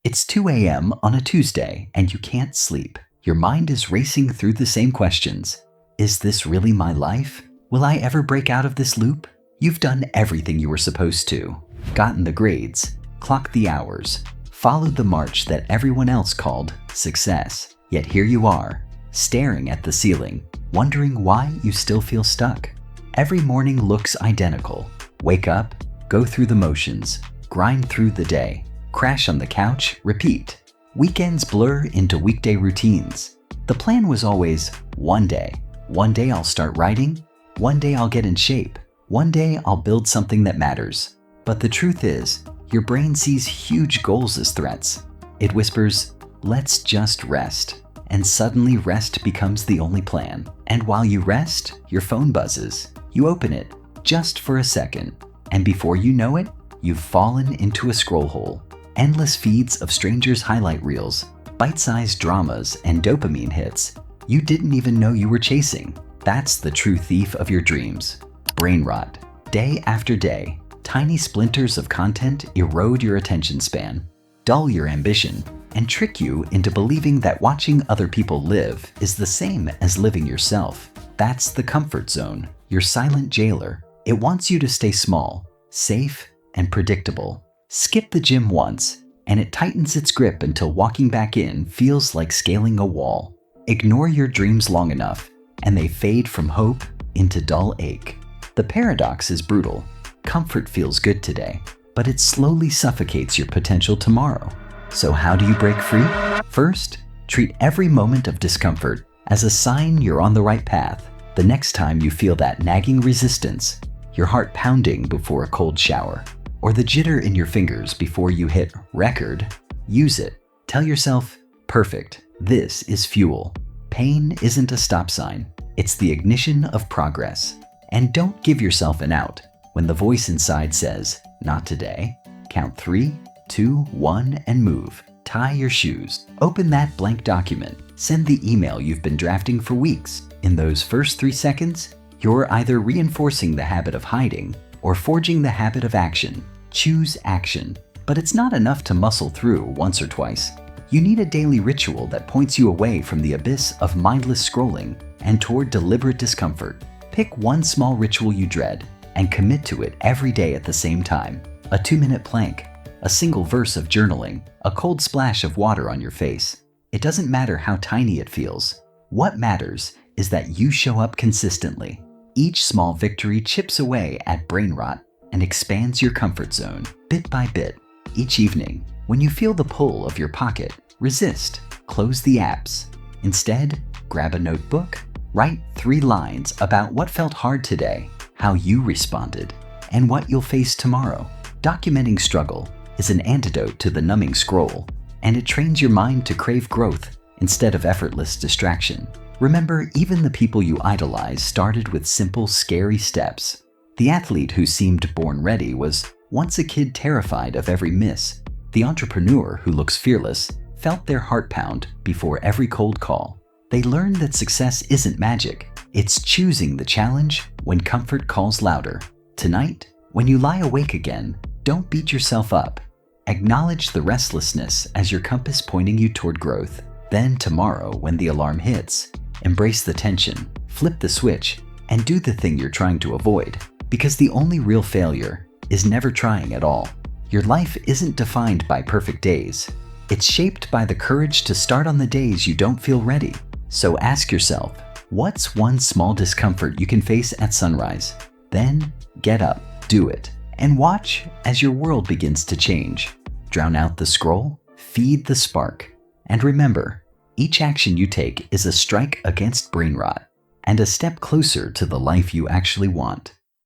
It's 2 a.m. on a Tuesday and you can't sleep. Your mind is racing through the same questions. Is this really my life? Will I ever break out of this loop? You've done everything you were supposed to. Gotten the grades, clocked the hours, followed the march that everyone else called success. Yet here you are, staring at the ceiling, wondering why you still feel stuck. Every morning looks identical. Wake up, go through the motions, grind through the day, crash on the couch, repeat. Weekends blur into weekday routines. The plan was always one day. One day I'll start writing. One day I'll get in shape. One day I'll build something that matters. But the truth is, your brain sees huge goals as threats. It whispers, let's just rest. And suddenly rest becomes the only plan. And while you rest, your phone buzzes. You open it, just for a second. And before you know it, you've fallen into a scroll hole. Endless feeds of strangers' highlight reels, bite-sized dramas, and dopamine hits you didn't even know you were chasing. That's the true thief of your dreams. Brain rot. Day after day, tiny splinters of content erode your attention span, dull your ambition, and trick you into believing that watching other people live is the same as living yourself. That's the comfort zone, your silent jailer. It wants you to stay small, safe, and predictable. Skip the gym once, and it tightens its grip until walking back in feels like scaling a wall. Ignore your dreams long enough, and they fade from hope into dull ache. The paradox is brutal. Comfort feels good today, but it slowly suffocates your potential tomorrow. So how do you break free? First, treat every moment of discomfort as a sign you're on the right path. The next time you feel that nagging resistance, your heart pounding before a cold shower, or the jitter in your fingers before you hit record, use it. Tell yourself, perfect, this is fuel. Pain isn't a stop sign, it's the ignition of progress. And don't give yourself an out when the voice inside says, not today. Count 3, 2, 1, and move. Tie your shoes. Open that blank document. Send the email you've been drafting for weeks. In those first 3 seconds, you're either reinforcing the habit of hiding or forging the habit of action. Choose action. But it's not enough to muscle through once or twice. You need a daily ritual that points you away from the abyss of mindless scrolling and toward deliberate discomfort. Pick one small ritual you dread and commit to it every day at the same time. A 2-minute plank, a single verse of journaling, a cold splash of water on your face. It doesn't matter how tiny it feels. What matters is that you show up consistently. Each small victory chips away at brain rot and expands your comfort zone, bit by bit. Each evening, when you feel the pull of your pocket, resist, close the apps. Instead, grab a notebook, write 3 lines about what felt hard today, how you responded, and what you'll face tomorrow. Documenting struggle is an antidote to the numbing scroll, and it trains your mind to crave growth instead of effortless distraction. Remember, even the people you idolize started with simple, scary steps. The athlete who seemed born ready was once a kid terrified of every miss. The entrepreneur who looks fearless felt their heart pound before every cold call. They learned that success isn't magic. It's choosing the challenge when comfort calls louder. Tonight, when you lie awake again, don't beat yourself up. Acknowledge the restlessness as your compass pointing you toward growth. Then tomorrow, when the alarm hits, embrace the tension, flip the switch, and do the thing you're trying to avoid. Because the only real failure is never trying at all. Your life isn't defined by perfect days. It's shaped by the courage to start on the days you don't feel ready. So ask yourself, what's one small discomfort you can face at sunrise? Then get up, do it, and watch as your world begins to change. Drown out the scroll, feed the spark. And remember, each action you take is a strike against brain rot and a step closer to the life you actually want.